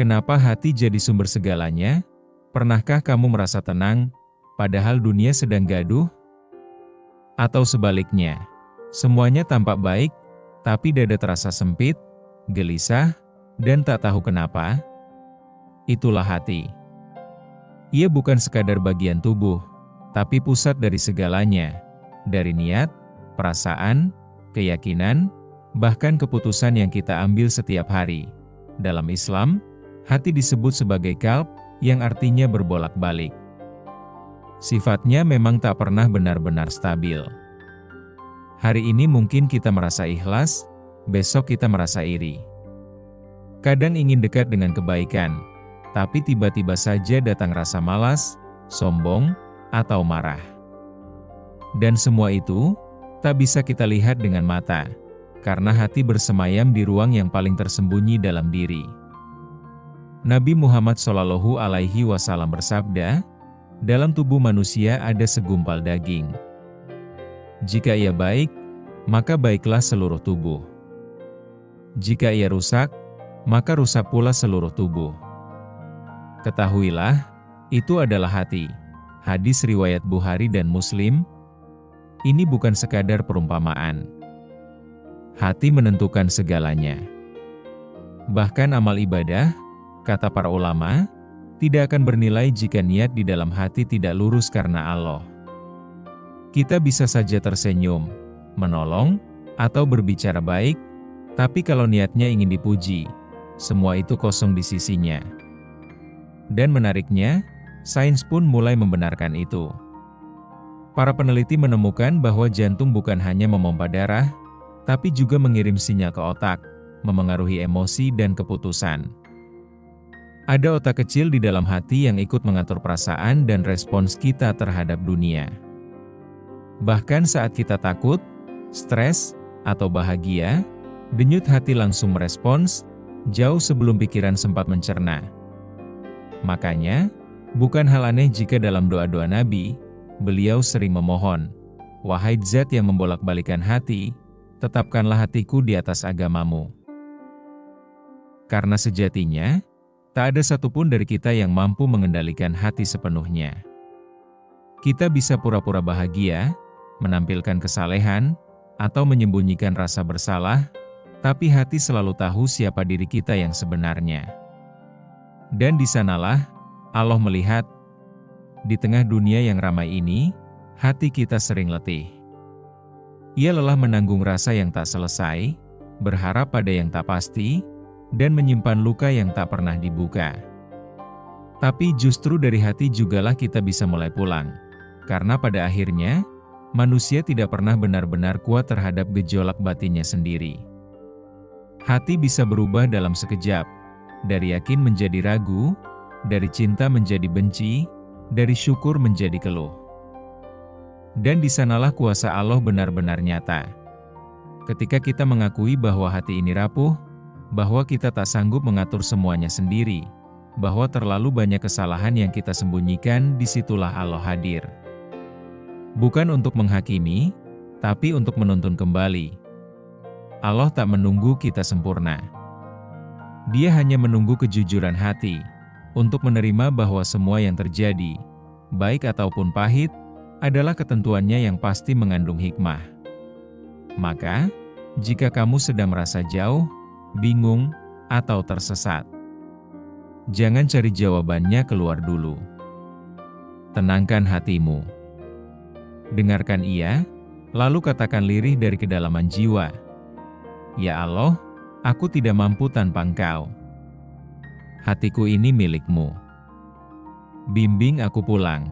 Kenapa hati jadi sumber segalanya? Pernahkah kamu merasa tenang, padahal dunia sedang gaduh? Atau sebaliknya, semuanya tampak baik, tapi dada terasa sempit, gelisah, dan tak tahu kenapa? Itulah hati. Ia bukan sekadar bagian tubuh, tapi pusat dari segalanya, dari niat, perasaan, keyakinan, bahkan keputusan yang kita ambil setiap hari. Dalam Islam, hati disebut sebagai qalb, yang artinya berbolak-balik. Sifatnya memang tak pernah benar-benar stabil. Hari ini mungkin kita merasa ikhlas, besok kita merasa iri. Kadang ingin dekat dengan kebaikan, tapi tiba-tiba saja datang rasa malas, sombong, atau marah. Dan semua itu tak bisa kita lihat dengan mata, karena hati bersemayam di ruang yang paling tersembunyi dalam diri. Nabi Muhammad SAW bersabda, dalam tubuh manusia ada segumpal daging. Jika ia baik, maka baiklah seluruh tubuh. Jika ia rusak, maka rusak pula seluruh tubuh. Ketahuilah, itu adalah hati. Hadis riwayat Bukhari dan Muslim. Ini bukan sekadar perumpamaan. Hati menentukan segalanya. Bahkan amal ibadah, kata para ulama, tidak akan bernilai jika niat di dalam hati tidak lurus karena Allah. Kita bisa saja tersenyum, menolong, atau berbicara baik, tapi kalau niatnya ingin dipuji, semua itu kosong di sisinya. Dan menariknya, sains pun mulai membenarkan itu. Para peneliti menemukan bahwa jantung bukan hanya memompa darah, tapi juga mengirim sinyal ke otak, memengaruhi emosi dan keputusan. Ada otak kecil di dalam hati yang ikut mengatur perasaan dan respons kita terhadap dunia. Bahkan saat kita takut, stres, atau bahagia, denyut hati langsung merespons, jauh sebelum pikiran sempat mencerna. Makanya, bukan hal aneh jika dalam doa-doa Nabi, beliau sering memohon, "Wahai Zat yang membolak-balikan hati, tetapkanlah hatiku di atas agamamu." Karena sejatinya, tak ada satupun dari kita yang mampu mengendalikan hati sepenuhnya. Kita bisa pura-pura bahagia, menampilkan kesalehan, atau menyembunyikan rasa bersalah, tapi hati selalu tahu siapa diri kita yang sebenarnya. Dan di sanalah Allah melihat. Di tengah dunia yang ramai ini, hati kita sering letih. Ia lelah menanggung rasa yang tak selesai, berharap pada yang tak pasti, dan menyimpan luka yang tak pernah dibuka. Tapi justru dari hati jugalah kita bisa mulai pulang, karena pada akhirnya, manusia tidak pernah benar-benar kuat terhadap gejolak batinnya sendiri. Hati bisa berubah dalam sekejap, dari yakin menjadi ragu, dari cinta menjadi benci, dari syukur menjadi keluh. Dan di sanalah kuasa Allah benar-benar nyata. Ketika kita mengakui bahwa hati ini rapuh, bahwa kita tak sanggup mengatur semuanya sendiri, bahwa terlalu banyak kesalahan yang kita sembunyikan, disitulah Allah hadir. Bukan untuk menghakimi, tapi untuk menuntun kembali. Allah tak menunggu kita sempurna. Dia hanya menunggu kejujuran hati, untuk menerima bahwa semua yang terjadi, baik ataupun pahit, adalah ketentuannya yang pasti mengandung hikmah. Maka, jika kamu sedang merasa jauh, bingung, atau tersesat, jangan cari jawabannya keluar dulu. Tenangkan hatimu. Dengarkan ia, lalu katakan lirih dari kedalaman jiwa, "Ya Allah, aku tidak mampu tanpa Engkau. Hatiku ini milikmu. Bimbing aku pulang."